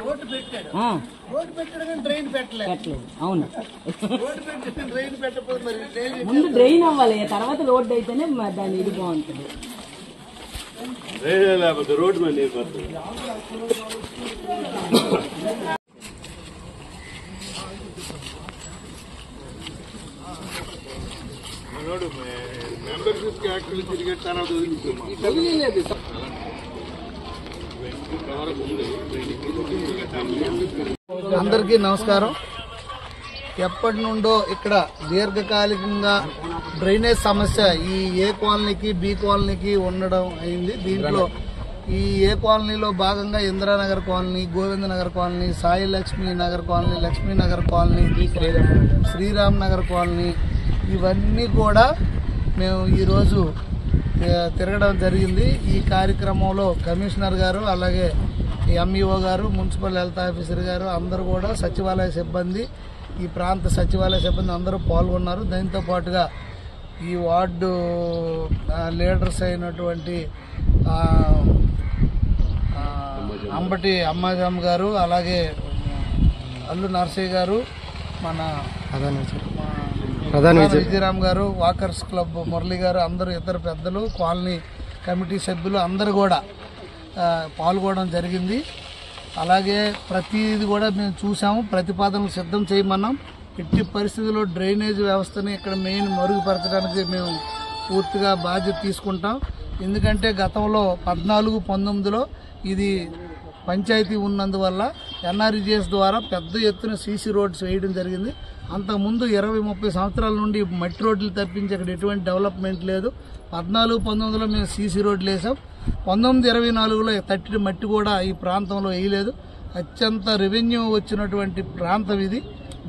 Road పెట్టాడు కానీ drain పెట్టలేదు. అవును, రోడ్డు పెట్టి డ్రైన్ పెట్టకపోతే మరి ముందు డ్రైన్ అవ్వాలి, తర్వాత రోడ్డు అయితేనే దాని ఇది బాగుంటుంది. రోడ్డు మీద నీరు పడుతుంది. మెంబర్షిప్ యాక్టివ్ తిరిగేట తర్వాత అందరికీ నమస్కారం. ఎప్పటి నుండో ఇక్కడ దీర్ఘకాలికంగా డ్రైనేజ్ సమస్య ఈ ఏ కాలనీకి బి కాలనీకి ఉండడం అయింది. దీంట్లో ఈ ఏ కాలనీలో భాగంగా Indiranagar colony, Govindnagar colony, Sai Lakshmi Nagar colony, Lakshminagar colony, Sriram Nagar colony ఇవన్నీ కూడా మేము ఈరోజు తిరగడం జరిగింది. ఈ కార్యక్రమంలో కమిషనర్ గారు, అలాగే ఎంఈఓ గారు, మున్సిపల్ హెల్త్ ఆఫీసర్ గారు అందరూ కూడా సచివాలయ సిబ్బంది, ఈ ప్రాంత సచివాలయ సిబ్బంది అందరూ పాల్గొన్నారు. దాంతో పాటుగా ఈ వార్డు లీడర్స్ అయినటువంటి అంబటి అమ్మాజామ్ గారు, అలాగే అల్లు నర్సయ్య గారు, మన ప్రధాని విజయరామ్ గారు, వాకర్స్ క్లబ్ మురళి గారు, అందరూ ఇతర పెద్దలు, కాలనీ కమిటీ సభ్యులు అందరూ కూడా పాల్గొనడం జరిగింది. అలాగే ప్రతిది కూడా మేము చూసాము, ప్రతిపాదనలు సిద్ధం చేయమన్నాం. ఎట్టి పరిస్థితుల్లో డ్రైనేజ్ వ్యవస్థని ఇక్కడ మెయిన్ మరుగుపరచడానికి మేము పూర్తిగా బాధ్యత తీసుకుంటాం. ఎందుకంటే గతంలో 14-19లో ఇది పంచాయతీ ఉన్నందువల్ల ఎన్ఆర్ఈజీఎస్ ద్వారా పెద్ద ఎత్తున సీసీ రోడ్స్ వేయడం జరిగింది. అంతకుముందు 20-30 సంవత్సరాల నుండి మట్టి రోడ్లు తప్పించి అక్కడ ఎటువంటి డెవలప్మెంట్ లేదు. 14-19లో మేము సీసీ రోడ్లు వేసాం. 19-24లో తట్టి మట్టి కూడా ఈ ప్రాంతంలో వేయలేదు. అత్యంత రెవెన్యూ వచ్చినటువంటి ప్రాంతం ఇది.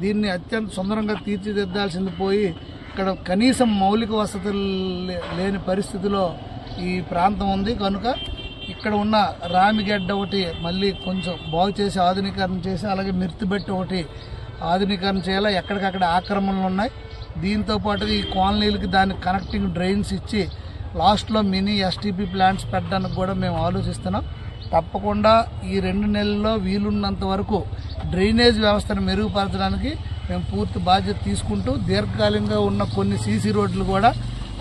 దీన్ని అత్యంత సుందరంగా తీర్చిదిద్దాల్సింది పోయి ఇక్కడ కనీసం మౌలిక వసతులు లేని పరిస్థితిలో ఈ ప్రాంతం ఉంది. కనుక ఇక్కడ ఉన్న రామిగడ్డ ఒకటి మళ్ళీ కొంచెం బాగు చేసి ఆధునీకరణ చేసి, అలాగే మిర్తిబెట్టి ఒకటి ఆధునీకరణ చేయాలి. ఎక్కడికక్కడ ఆక్రమణలు ఉన్నాయి. దీంతో పాటు ఈ కాలనీలకి దాని కనెక్టింగ్ డ్రైన్స్ ఇచ్చి లాస్ట్లో మినీ ఎస్టీపీ ప్లాంట్స్ పెట్టడానికి కూడా మేము ఆలోచిస్తున్నాం. తప్పకుండా ఈ 2 నెలల్లో వీలున్నంత వరకు డ్రైనేజ్ వ్యవస్థను మెరుగుపరచడానికి మేము పూర్తి బాధ్యత తీసుకుంటూ, దీర్ఘకాలికంగా ఉన్న కొన్ని సీసీ రోడ్లు కూడా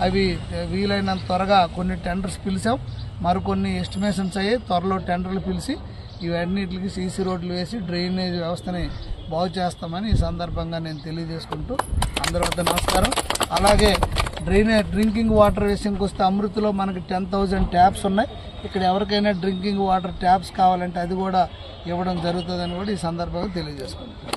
అవి వీలైనంత త్వరగా కొన్ని టెండర్స్ పిలిచాం. మరికొన్ని ఎస్టిమేషన్స్ అయ్యాయి. త్వరలో టెండర్లు పిలిచి ఇవన్నిటికి సీసీ రోడ్లు వేసి డ్రైనేజ్ వ్యవస్థని బాగు చేస్తామని ఈ సందర్భంగా నేను తెలియజేసుకుంటూ అందరి వద్ద నమస్కారం. అలాగే డ్రింకింగ్ వాటర్ విషయంకి వస్తే అమృతలో మనకి 10,000 ట్యాప్స్ ఉన్నాయి. ఇక్కడ ఎవరికైనా డ్రింకింగ్ వాటర్ ట్యాప్స్ కావాలంటే అది కూడా ఇవ్వడం జరుగుతుందని కూడా ఈ సందర్భంగా తెలియజేసుకుంటాం.